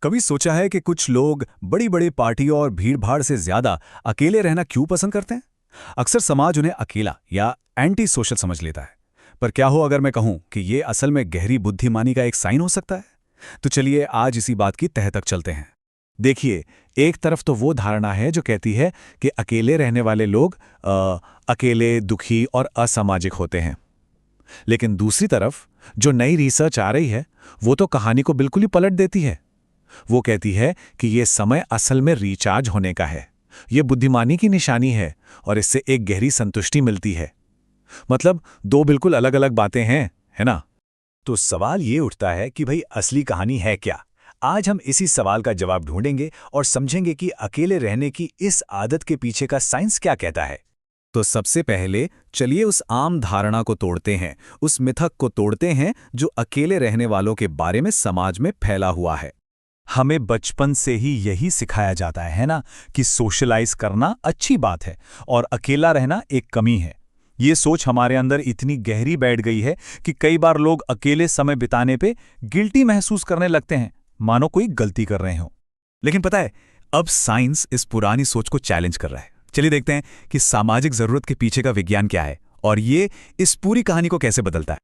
कभी सोचा है कि कुछ लोग बड़ी बड़ी पार्टियों और भीड़-भाड़ से ज्यादा अकेले रहना क्यों पसंद करते हैं? अक्सर समाज उन्हें अकेला या एंटी सोशल समझ लेता है। पर क्या हो अगर मैं कहूं कि ये असल में गहरी बुद्धिमानी का एक साइन हो सकता है? तो चलिए आज इसी बात की तह तक चलते हैं। देखिए, एक तरफ तो वो धारणा है जो कहती है कि अकेले रहने वाले लोग अकेले, दुखी और असामाजिक होते हैं। लेकिन दूसरी तरफ जो नई रिसर्च आ रही है, वो तो कहानी को बिल्कुल ही पलट देती है। वो कहती है कि ये समय असल में रिचार्ज होने का है। ये बुद्धिमानी की निशानी है और इससे एक गहरी संतुष्टि मिलती है। मतलब दो बिल्कुल अलग अलग बातें हैं, है ना? तो सवाल ये उठता है कि भाई असली कहानी है क्या? आज हम इसी सवाल का जवाब ढूंढेंगे और समझेंगे कि अकेले रहने की इस आदत के पीछे का साइंस क्या कहता है। तो सबसे पहले चलिए उस आम धारणा को तोड़ते हैं, उस मिथक को तोड़ते हैं जो अकेले रहने वालों के बारे में समाज में फैला हुआ है। हमें बचपन से ही यही सिखाया जाता है ना, कि सोशलाइज करना अच्छी बात है और अकेला रहना एक कमी है। ये सोच हमारे अंदर इतनी गहरी बैठ गई है कि कई बार लोग अकेले समय बिताने पे गिल्टी महसूस करने लगते हैं, मानो कोई गलती कर रहे हो। लेकिन पता है, अब साइंस इस पुरानी सोच को चैलेंज कर रहा है। चलिए देखते हैं कि सामाजिक जरूरत के पीछे का विज्ञान क्या है और ये इस पूरी कहानी को कैसे बदलता है।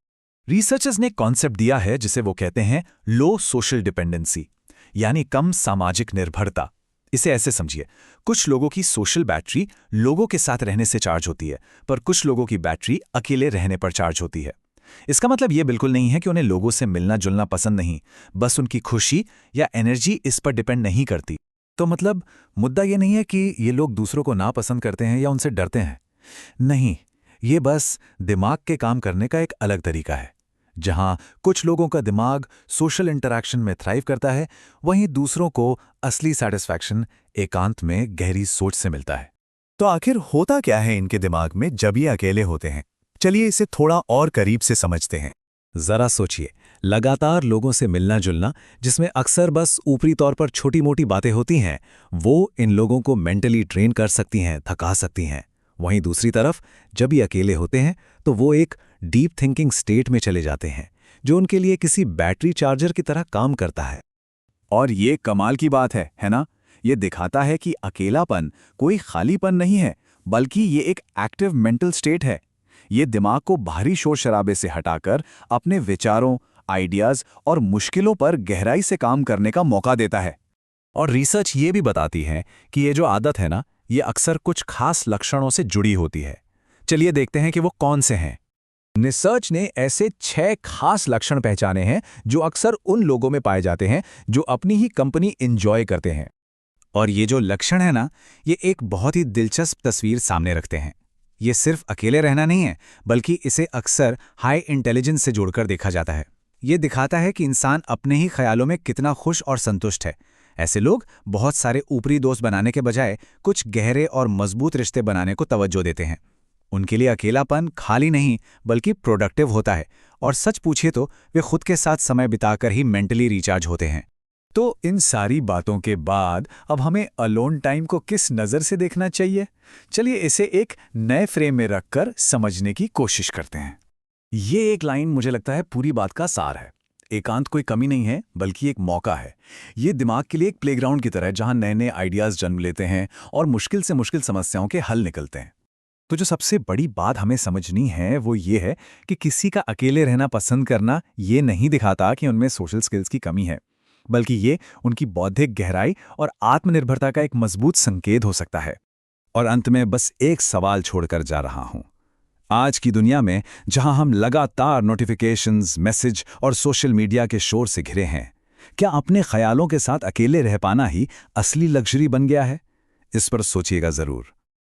रिसर्चर्स ने कॉन्सेप्ट दिया है जिसे वो कहते हैं लो सोशल डिपेंडेंसी, यानी कम सामाजिक निर्भरता। इसे ऐसे समझिए, कुछ लोगों की सोशल बैटरी लोगों के साथ रहने से चार्ज होती है, पर कुछ लोगों की बैटरी अकेले रहने पर चार्ज होती है। इसका मतलब ये बिल्कुल नहीं है कि उन्हें लोगों से मिलना जुलना पसंद नहीं, बस उनकी खुशी या एनर्जी इस पर डिपेंड नहीं करती। तो मतलब मुद्दा ये नहीं है कि ये लोग दूसरों को नापसंद करते हैं या उनसे डरते हैं। नहीं, ये बस दिमाग के काम करने का एक अलग तरीका है। जहां कुछ लोगों का दिमाग सोशल इंटरैक्शन में थ्राइव करता है, वहीं दूसरों को असली सैटिस्फैक्शन एकांत में गहरी सोच से मिलता है। तो आखिर होता क्या है इनके दिमाग में जब ये अकेले होते हैं? चलिए इसे थोड़ा और करीब से समझते हैं। जरा सोचिए, लगातार लोगों से मिलना जुलना, जिसमें अक्सर बस ऊपरी तौर पर छोटी मोटी बातें होती हैं, वो इन लोगों को मेंटली ट्रेन कर सकती हैं, थका सकती हैं। वहीं दूसरी तरफ जब ये अकेले होते हैं तो वो एक डीप थिंकिंग स्टेट में चले जाते हैं, जो उनके लिए किसी बैटरी चार्जर की तरह काम करता है। और ये कमाल की बात है ना? ये दिखाता है कि अकेलापन कोई खालीपन नहीं है, बल्कि ये एक एक्टिव मेंटल स्टेट है। ये दिमाग को बाहरी शोर शराबे से हटाकर अपने विचारों, आइडियाज और मुश्किलों पर गहराई से काम करने का मौका देता है। और रिसर्च ये भी बताती है कि ये जो आदत है ना, ये अक्सर कुछ खास लक्षणों से जुड़ी होती है। चलिए देखते हैं कि वो कौन से हैं। रिसर्च ने ऐसे 6 खास लक्षण पहचाने हैं जो अक्सर उन लोगों में पाए जाते हैं जो अपनी ही कंपनी एंजॉय करते हैं। और ये जो लक्षण है ना, ये एक बहुत ही दिलचस्प तस्वीर सामने रखते हैं। ये सिर्फ अकेले रहना नहीं है, बल्कि इसे अक्सर हाई इंटेलिजेंस से जोड़कर देखा जाता है। ये दिखाता है कि इंसान अपने ही ख्यालों में कितना खुश और संतुष्ट है। ऐसे लोग बहुत सारे ऊपरी दोस्त बनाने के बजाय कुछ गहरे और मजबूत रिश्ते बनाने को तवज्जो देते हैं। उनके लिए अकेलापन खाली नहीं, बल्कि प्रोडक्टिव होता है। और सच पूछिए तो वे खुद के साथ समय बिताकर ही मेंटली रिचार्ज होते हैं। तो इन सारी बातों के बाद अब हमें अलोन टाइम को किस नज़र से देखना चाहिए? चलिए इसे एक नए फ्रेम में रखकर समझने की कोशिश करते हैं। ये एक लाइन मुझे लगता है पूरी बात का सार है। एकांत कोई कमी नहीं है, बल्कि एक मौका है। ये दिमाग के लिए एक प्लेग्राउंड की तरह है, जहां नए नए आइडियाज जन्म लेते हैं और मुश्किल से मुश्किल समस्याओं के हल निकलते हैं। तो जो सबसे बड़ी बात हमें समझनी है वो ये है कि किसी का अकेले रहना पसंद करना ये नहीं दिखाता कि उनमें सोशल स्किल्स की कमी है, बल्कि ये उनकी बौद्धिक गहराई और आत्मनिर्भरता का एक मजबूत संकेत हो सकता है। और अंत में बस एक सवाल छोड़कर जा रहा हूं। आज की दुनिया में जहां हम लगातार नोटिफिकेशंस, मैसेज और सोशल मीडिया के शोर से घिरे हैं, क्या अपने ख्यालों के साथ अकेले रह पाना ही असली लग्जरी बन गया है? इस पर सोचिएगा जरूर।